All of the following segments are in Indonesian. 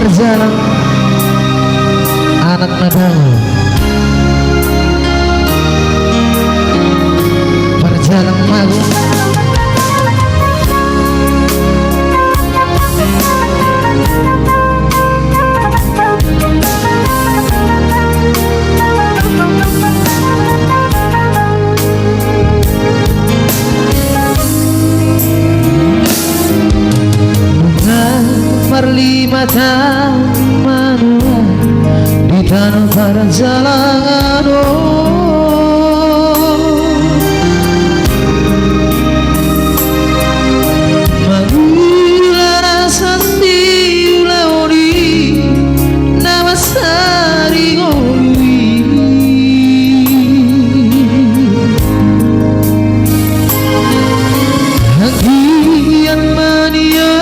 berjalan anak madang berjalan magung lima taman di tanah perjalanan Mangulara sandi uleori nama sari ngolui Hagian mania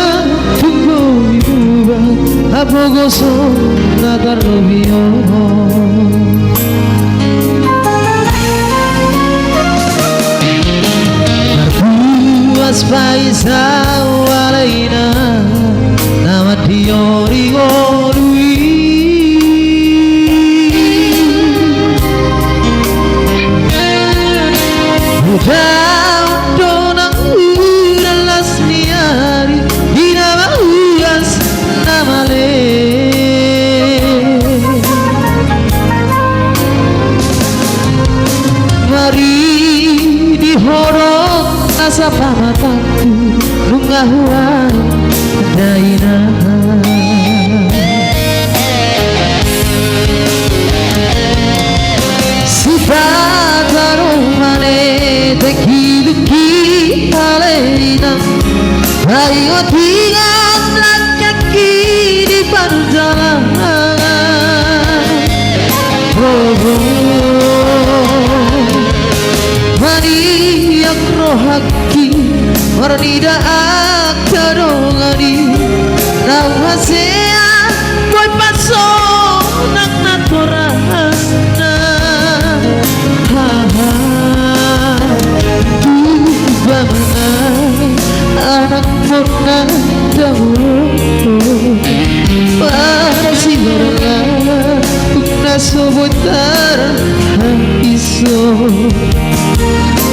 Apogoso nagarobio Narbuas paisa walaina nama diori gorui Udang donang udalas niari Dinama uas namale Asa pamataku lungahuan daina Sipataro mane tekiluki aleina Ayo tinggal kaki di perjalanan Maniak rohaki Warnida akadongani Nawasea Boy paso Nak natorana Bagaimana Anak mona dahulu Para si baranga Kukna sobotar Iso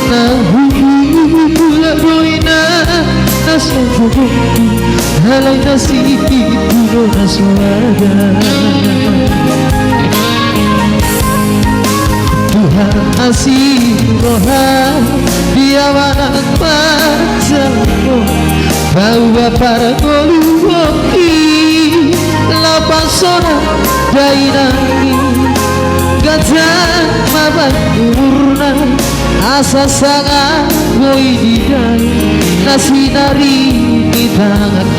Nahula boina Nasoboku Halay nasiti Puno na suarga Tuhan asih roha Diawanan pacamu Bawa para goluwoki Lapasona dainangi Gajah mabat urna Asa sangat boy didai Nasinari di tangan